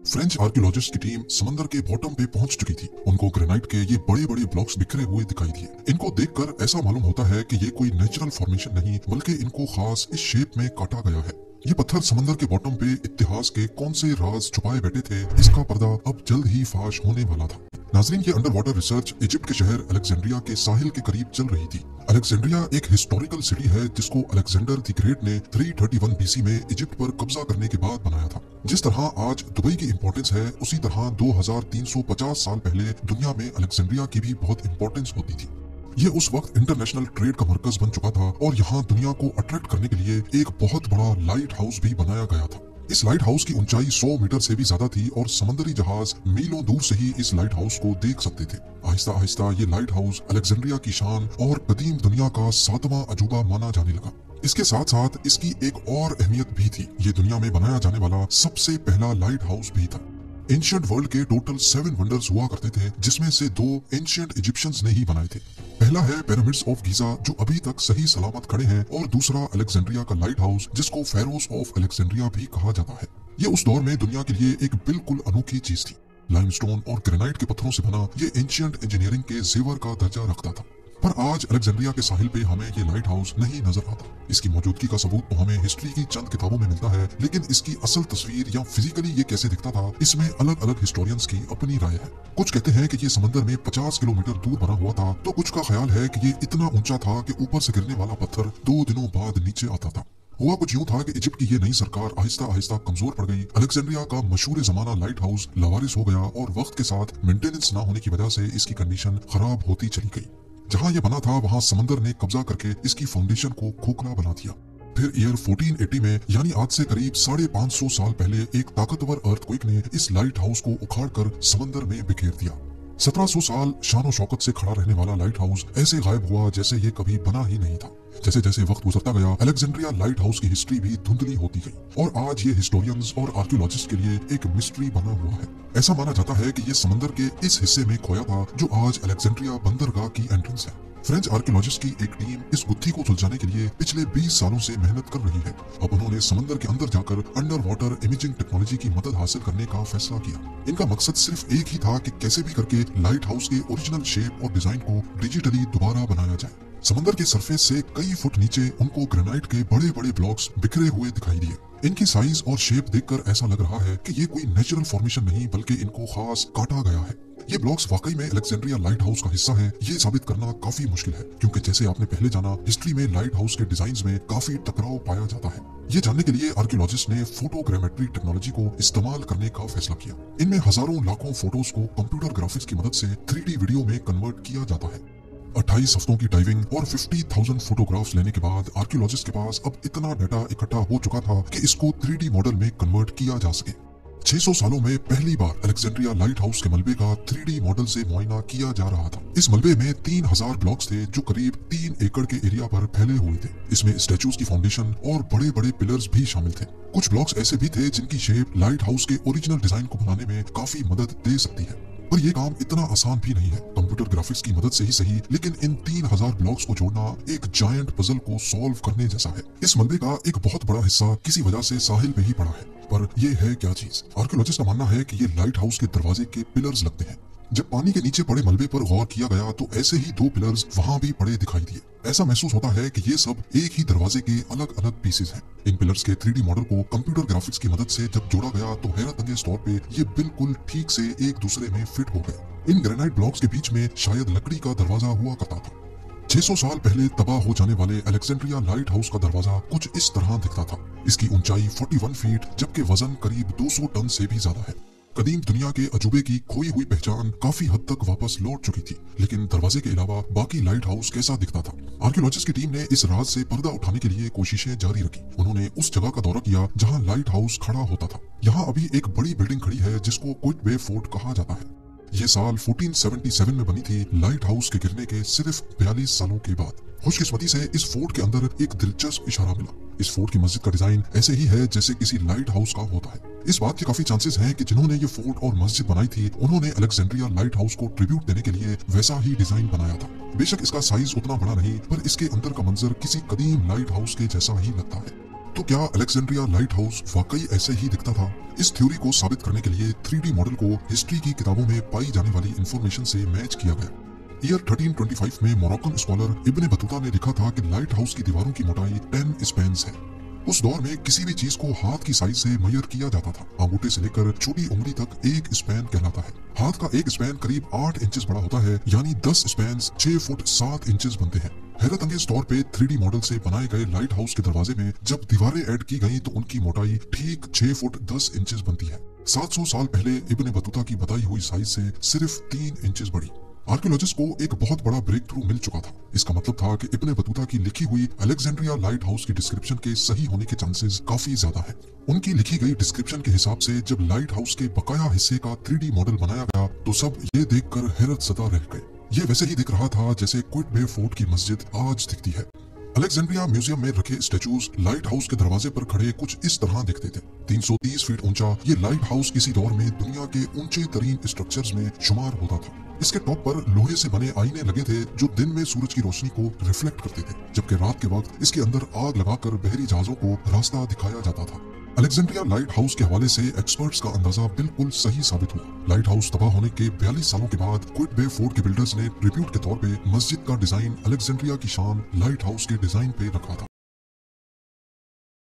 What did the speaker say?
French archaeologist की team समंदर के बॉटम पे पहुंच चुकी थी। उनको ग्रेनाइट के ये बड़े बड़े ब्लॉक्स बिखरे हुए दिखाई दिए। इनको देखकर ऐसा मालूम होता है कि ये कोई नेचुरल फॉर्मेशन नहीं बल्कि इनको खास इस शेप में काटा गया है। ये पत्थर समंदर के बॉटम पे इतिहास के कौन से राज छुपाए बैठे थे, इसका पर्दा अब जल्द ही फाश होने वाला था। नाजरीन, ये अंडर वाटर रिसर्च इजिप्ट के शहर अलेक्जेंड्रिया के साहिल के करीब चल रही थी। अलेक्जेंड्रिया एक हिस्टोरिकल सिटी है जिसको अलेक्जेंडर द ग्रेट ने 331 बीसी में इजिप्ट पर कब्जा करने के बाद बनाया था। जिस तरह आज दुबई की इंपॉर्टेंस है, उसी तरह 2350 साल पहले दुनिया में अलेक्जेंड्रिया की भी बहुत इंपॉर्टेंस होती थी। ये उस वक्त इंटरनेशनल ट्रेड का मरकज बन चुका था और यहाँ दुनिया को अट्रैक्ट करने के लिए एक बहुत बड़ा लाइट हाउस भी बनाया गया था। इस लाइट हाउस की ऊंचाई 100 मीटर से भी ज्यादा थी और समंदरी जहाज मीलों दूर से ही इस लाइट हाउस को देख सकते थे। आहिस्ता आहिस्ता ये लाइट हाउस अलेक्जेंड्रिया की शान और कदीम दुनिया का 7वां अजूबा माना जाने लगा। इसके साथ साथ इसकी एक और अहमियत भी थी, ये दुनिया में बनाया जाने वाला सबसे पहला लाइट हाउस भी था। एंशिएंट वर्ल्ड के टोटल 7 वंडर्स हुआ करते थे, जिसमें से 2 एंशिएंट इजिप्शियंस ने ही बनाए थे। पहला है पिरामिड्स ऑफ गीजा जो अभी तक सही सलामत खड़े हैं, और दूसरा अलेक्जेंड्रिया का लाइट हाउस जिसको फेरोस ऑफ अलेक्जेंड्रिया भी कहा जाता है। ये उस दौर में दुनिया के लिए एक बिल्कुल अनोखी चीज थी। लाइमस्टोन और ग्रेनाइट के पत्थरों से बना ये एंशिएंट इंजीनियरिंग के जेवर का दर्जा रखता था। पर आज अलेक्जेंड्रिया के साहिल पे हमें ये लाइट हाउस नहीं नजर आता। इसकी मौजूदगी का सबूत तो हमें हिस्ट्री की चंद किताबों में मिलता है, लेकिन इसकी असल तस्वीर या फिजिकली ये कैसे दिखता था, इसमें अलग अलग हिस्टोरियंस की अपनी राय है। कुछ कहते हैं कि ये समंदर में 50 किलोमीटर दूर बना हुआ था, तो कुछ का ख्याल है कि ये इतना ऊंचा था कि ऊपर से गिरने वाला पत्थर 2 दिनों बाद नीचे आता था। हुआ कुछ यूं था कि इजिप्ट की ये नई सरकार आहिस्ता आहिस्ता कमजोर पड़ गई। अलेक्जेंड्रिया का मशहूर जमाना लाइट हाउस लावारिस हो गया और वक्त के साथ मेंटेनेंस ना होने की वजह से इसकी कंडीशन खराब होती चली गई। जहां ये बना था वहां समंदर ने कब्जा करके इसकी फाउंडेशन को खोखला बना दिया। फिर ईयर 1480 में, यानी आज से करीब 550 साल पहले, एक ताकतवर अर्थक्वेक ने इस लाइट हाउस को उखाड़कर समंदर में बिखेर दिया। 1700 साल शान शौकत से खड़ा रहने वाला लाइट हाउस ऐसे गायब हुआ जैसे ये कभी बना ही नहीं था। जैसे जैसे वक्त गुजरता गया, अलेक्जेंड्रिया लाइट हाउस की हिस्ट्री भी धुंधली होती गई और आज ये हिस्टोरियंस और आर्कियोलॉजिस्ट के लिए एक मिस्ट्री बना हुआ है। ऐसा माना जाता है कि ये समंदर के इस हिस्से में खोया था जो आज अलेक्जेंड्रिया बंदरगाह की एंट्रेंस है। फ्रेंच आर्कियोलॉजिस्ट की एक टीम इस गुत्थी को सुलझाने के लिए पिछले 20 सालों से मेहनत कर रही है। अब उन्होंने समंदर के अंदर जाकर अंडर वाटर इमेजिंग टेक्नोलॉजी की मदद हासिल करने का फैसला किया। इनका मकसद सिर्फ एक ही था कि कैसे भी करके लाइट हाउस के ओरिजिनल शेप और डिजाइन को डिजिटली दोबारा बनाया जाए। समंदर के सरफेस से कई फुट नीचे उनको ग्रेनाइट के बड़े बड़े ब्लॉक्स बिखरे हुए दिखाई दिए। इनकी साइज और शेप देखकर ऐसा लग रहा है कि ये कोई नेचुरल फॉर्मेशन नहीं बल्कि इनको खास काटा गया है। ये ब्लॉक्स वाकई में अलेक्जेंड्रिया लाइट हाउस का हिस्सा हैं, ये साबित करना काफी मुश्किल है, क्योंकि जैसे आपने पहले जाना, हिस्ट्री में लाइट हाउस के डिजाइन्स में काफी टकराव पाया जाता है। ये जानने के लिए आर्कियोलॉजिस्ट ने फोटोग्रामेट्री टेक्नोलॉजी को इस्तेमाल करने का फैसला किया। इनमें हजारों लाखों फोटोज को कंप्यूटर ग्राफिक्स की मदद से 3D वीडियो में कन्वर्ट किया जाता है। 28 हफ्तों की डाइविंग और 50,000 फोटोग्राफ्स लेने के बाद आर्कियोलॉजिस्ट के पास अब इतना डाटा इकट्ठा हो चुका था कि इसको 3D मॉडल में कन्वर्ट किया जा सके। 600 सालों में पहली बार अलेक्जेंड्रिया लाइट हाउस के मलबे का 3D मॉडल से मुआयना किया जा रहा था। इस मलबे में 3000 ब्लॉक्स थे जो करीब 3 एकड़ के एरिया पर फैले हुए थे। इसमें स्टैचूज की फाउंडेशन और बड़े बड़े पिलर्स भी शामिल थे। कुछ ब्लॉक्स ऐसे भी थे जिनकी शेप लाइट हाउस के ओरिजिनल डिजाइन को बनाने में काफी मदद दे सकती है, पर यह काम इतना आसान भी नहीं है। कंप्यूटर ग्राफिक्स की मदद से ही सही, लेकिन इन 3000 ब्लॉक्स को जोड़ना एक जायंट पजल को सॉल्व करने जैसा है। इस मलबे का एक बहुत बड़ा हिस्सा किसी वजह से साहिल पे ही पड़ा है, पर यह है क्या चीज? आर्कियोलॉजिस्ट का मानना है कि ये लाइट हाउस के दरवाजे के पिलर्स लगते हैं। जब पानी के नीचे पड़े मलबे पर गौर किया गया तो ऐसे ही 2 पिलर्स वहां भी पड़े दिखाई दिए। ऐसा महसूस होता है कि ये सब एक ही दरवाजे के अलग अलग पीसेस हैं। इन पिलर्स के 3D मॉडल को कंप्यूटर ग्राफिक्स की मदद से जब जोड़ा गया तो हैरत अंगेज तौर पे ये बिल्कुल ठीक से एक दूसरे में फिट हो गए। इन ग्रेनाइट ब्लॉक्स के बीच में शायद लकड़ी का दरवाजा हुआ करता था। 600 साल पहले तबाह हो जाने वाले अलेक्जेंड्रिया लाइट हाउस का दरवाजा कुछ इस तरह दिखता था। इसकी ऊंचाई 41 फीट जबकि वजन करीब 200 टन से भी ज्यादा है। कदीम दुनिया के अजूबे की खोई हुई पहचान काफी हद तक वापस लौट चुकी थी, लेकिन दरवाजे के अलावा बाकी लाइट हाउस कैसा दिखता था? आर्कियोलॉजिस्ट की टीम ने इस राज से पर्दा उठाने के लिए कोशिशें जारी रखी। उन्होंने उस जगह का दौरा किया जहां लाइट हाउस खड़ा होता था। यहाँ अभी एक बड़ी बिल्डिंग खड़ी है जिसको क्विट बे फोर्ट कहा जाता है। ये साल 1477 में बनी थी, लाइट हाउस के गिरने के सिर्फ 42 सालों के बाद। खुशकिस्मती से इस फोर्ट के अंदर एक दिलचस्प इशारा मिला। इस फोर्ट की मस्जिद का डिजाइन ऐसे ही है जैसे किसी लाइट हाउस का होता है। इस बात के काफी चांसेस हैं कि जिन्होंने ये फोर्ट और मस्जिद बनाई थी उन्होंने अलेक्जेंड्रिया लाइट हाउस को ट्रिब्यूट देने के लिए वैसा ही डिजाइन बनाया था। बेशक इसका साइज उतना बड़ा नहीं, पर इसके अंदर का मंजर किसी कदीम लाइट हाउस के जैसा ही लगता है। तो क्या अलेक्जेंड्रिया लाइट हाउस वाकई ऐसे ही दिखता था? इस थ्योरी को साबित करने के लिए 3D मॉडल को हिस्ट्री की किताबों में पाई जाने वाली इंफॉर्मेशन से मैच किया गया। ईयर 1325 में मोरक्कन स्कॉलर इब्ने बतूता ने लिखा था कि लाइट हाउस की दीवारों की मोटाई 10 स्पैन्स है। उस दौर में किसी भी चीज को हाथ की साइज से मेजर किया जाता था। अंगूठे से लेकर छोटी उंगली तक एक स्पैन कहलाता है। हाथ का एक स्पैन करीब 8 इंचेस बड़ा होता है, यानी 10 स्पैन 6 फुट 7 इंचेस बनते हैं। हैरत अंगेज तौर पे 3D मॉडल से बनाए गए लाइट हाउस के दरवाजे में जब दीवारें ऐड की गई तो उनकी मोटाई ठीक 6 फुट 10 इंचेस बनती है। 700 साल पहले इब्ने बतूता की बताई हुई साइज से सिर्फ 3 इंचेस बड़ी। आर्कियोलॉजिस्ट को एक बहुत बड़ा ब्रेक थ्रू मिल चुका था। इसका मतलब था कि इब्ने बतूता की लिखी हुई अलेक्जेंड्रिया लाइट हाउस की डिस्क्रिप्शन के सही होने के चांसेस काफी ज्यादा है। उनकी लिखी गई डिस्क्रिप्शन के हिसाब से जब लाइट हाउस के बकाया हिस्से का 3D मॉडल बनाया गया तो सब ये देखकर हैरत ज़दा रह गए। ये वैसे ही दिख रहा था जैसे क्विटबे फोर्ट की मस्जिद आज दिखती है। अलेक्जेंड्रिया म्यूजियम में रखे स्टेचूज लाइट हाउस के दरवाजे पर खड़े कुछ इस तरह दिखते थे। 330 फीट ऊंचा ये लाइट हाउस किसी दौर में दुनिया के ऊंचे तरीन स्ट्रक्चर्स में शुमार होता था। इसके टॉप पर लोहे से बने आईने लगे थे जो दिन में सूरज की रोशनी को रिफ्लेक्ट करते थे, जबकि रात के वक्त इसके अंदर आग लगाकर बहरी जहाजों को रास्ता दिखाया जाता था। अलेक्जेंड्रिया लाइट हाउस के हवाले से एक्सपर्ट्स का अंदाजा बिल्कुल सही साबित हुआ। लाइट हाउस तबाह होने के 42 सालों के बाद क्विटबे फोर्ट के बिल्डर्स ने ट्रिब्यूट के तौर पे मस्जिद का डिजाइन अलेक्जेंड्रिया की शान लाइट हाउस के डिजाइन पे रखा था।